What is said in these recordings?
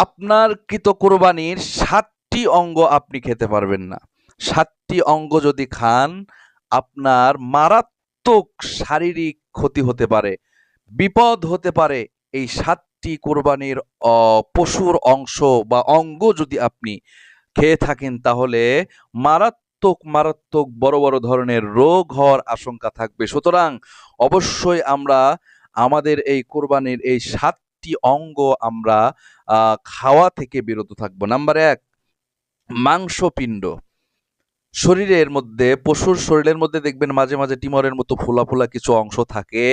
আপনার কৃত কোরবানির ৭টি অঙ্গ আপনি খেতে পারবেন না। ৭টি অঙ্গ যদি খান, আপনার মারাত্মক শারীরিক ক্ষতি হতে পারে, বিপদ হতে পারে। এই ৭টি কোরবানির পশুর অংশ বা অঙ্গ যদি আপনি খেয়ে থাকেন, তাহলে মারাত্মক বড় বড় ধরনের রোগ হওয়ার আশঙ্কা থাকবে। সুতরাং অবশ্যই আমরা আমাদের এই কোরবানির এই ৭টি অঙ্গ আমরা খাওয়া থেকে বিরত থাকবো। নাম্বার ১, মাংসপিণ্ড। পশুর শরীরের মধ্যে দেখবেন মাঝে মাঝে টিমরের মতো ফোলা ফোলা কিছু অংশ থাকে।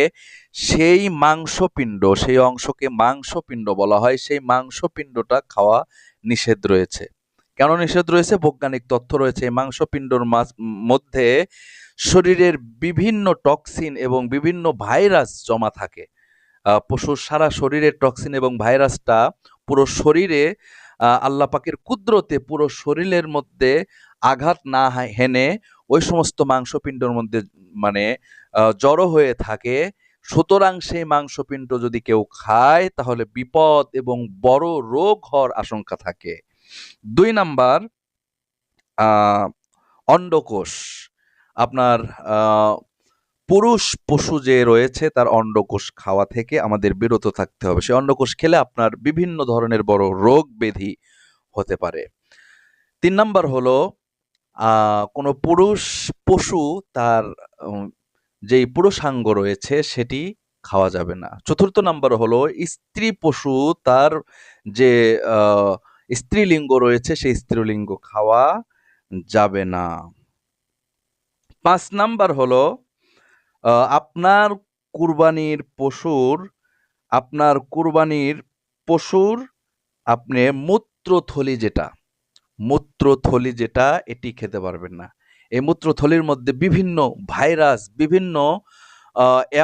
সেই মাংসপিণ্ড, সেই অংশকে মাংসপিণ্ড বলা হয়। সেই মাংসপিণ্ডটা খাওয়া নিষেধ রয়েছে। কেন নিষেধ রয়েছে? বৈজ্ঞানিক তথ্য রয়েছে। এই মাংসপিণ্ডর মধ্যে শরীরের বিভিন্ন টক্সিন এবং বিভিন্ন ভাইরাস জমা থাকে। পশুর সারা শরীরের টক্সিন এবং ভাইরাসটা পুরো শরীরে, আল্লাহ পাকের কুদরতে পুরো শরীরের মধ্যে আঘাত না হেনে ওই সমস্ত মাংসপিণ্ডের মধ্যে মানে জড়ো হয়ে থাকে। সুতরাং সেই মাংসপিণ্ড যদি কেউ খায়, তাহলে বিপদ এবং বড় রোগ হওয়ার আশঙ্কা থাকে। ২ নাম্বার, অন্ডকোষ। আপনার পুরুষ পশু যে রয়েছে তার অন্ডকোষ খাওয়া থেকে আমাদের বিরত থাকতে হবে। সেই অন্ডকোষ খেলে আপনার বিভিন্ন ধরনের বড় রোগ ব্যাধি হতে পারে। ৩ নাম্বার হলো, কোনো পুরুষ পশু তার যেই পুরুষাঙ্গ রয়েছে সেটি খাওয়া যাবে না। ৪র্থ নাম্বার হলো, স্ত্রী পশু তার যে স্ত্রীলিঙ্গ রয়েছে সেই স্ত্রীলিঙ্গ খাওয়া যাবে না। ৫ নাম্বার হলো, আপনার কুরবানির পশুর আপনি মূত্রথলি যেটা এটি খেতে পারবেন না। এই মূত্রথলির মধ্যে বিভিন্ন ভাইরাস, বিভিন্ন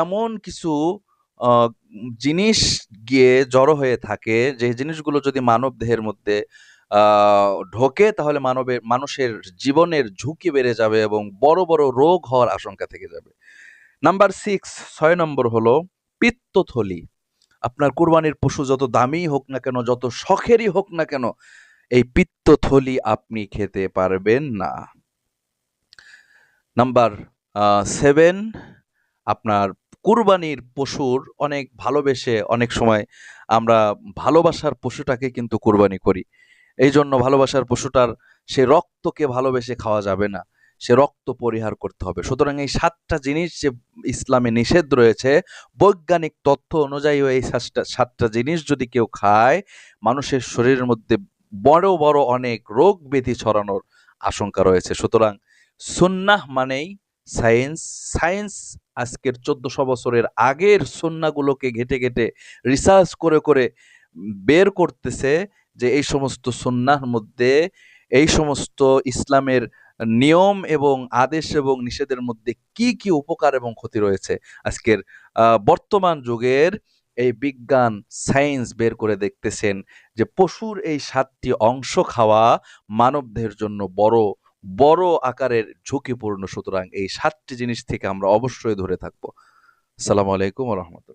এমন কিছু জিনিস গিয়ে জড়ো হয়ে থাকে, যে জিনিসগুলো যদি মানব দেহের মধ্যে ঢোকে, তাহলে মানুষের জীবনের ঝুঁকি বেড়ে যাবে এবং বড় বড় রোগ হওয়ার আশঙ্কা থেকে যাবে। নাম্বার ৬ নম্বর হলো পিত্তথলি। আপনার কুরবানির পশু যত দামিই হোক না কেন, যত শখেরই হোক না কেন, এই পিত্তথলি আপনি খেতে পারবেন না। নাম্বার ৭, আপনার কুরবানির পশুর অনেক সময় আমরা ভালোবাসার পশুটাকে কিন্তু কুরবানি করি। এই জন্য ভালোবাসার পশুটার সে রক্তকে ভালোবেসে খাওয়া যাবে না, সে রক্ত পরিহার করতে হবে। সুতরাং এই ৭টা জিনিস যে ইসলামে নিষেধ রয়েছে, বৈজ্ঞানিক তথ্য অনুযায়ী এই ৭টা জিনিস যদি কেউ খায়, মানুষের শরীরের মধ্যে বড় বড় অনেক রোগ ব্যাধি ছড়ানোর আশঙ্কা রয়েছে। সুতরাং সুন্নাহ মানেই সায়েন্স। সায়েন্স আজকের ১৪০০ বছরের আগের সুন্নাহগুলোকে ঘেঁটে রিসার্চ করে বের করতেছে যে এই সমস্ত সুন্নাহর মধ্যে, এই সমস্ত ইসলামের নিয়ম এবং আদেশ এবং নিষেধের মধ্যে কি উপকার এবং ক্ষতি রয়েছে। আজকের বর্তমান যুগের এই বিজ্ঞান, সায়েন্স বের করে দেখতেছেন যে পশুর এই ৭টি অংশ খাওয়া মানবদেহের জন্য বড় আকারের ঝুঁকিপূর্ণ। সুতরাং এই ৭টি জিনিস থেকে আমরা অবশ্যই দূরে থাকবো। আসসালামু আলাইকুম ওয়া রাহমাতুল্লাহ।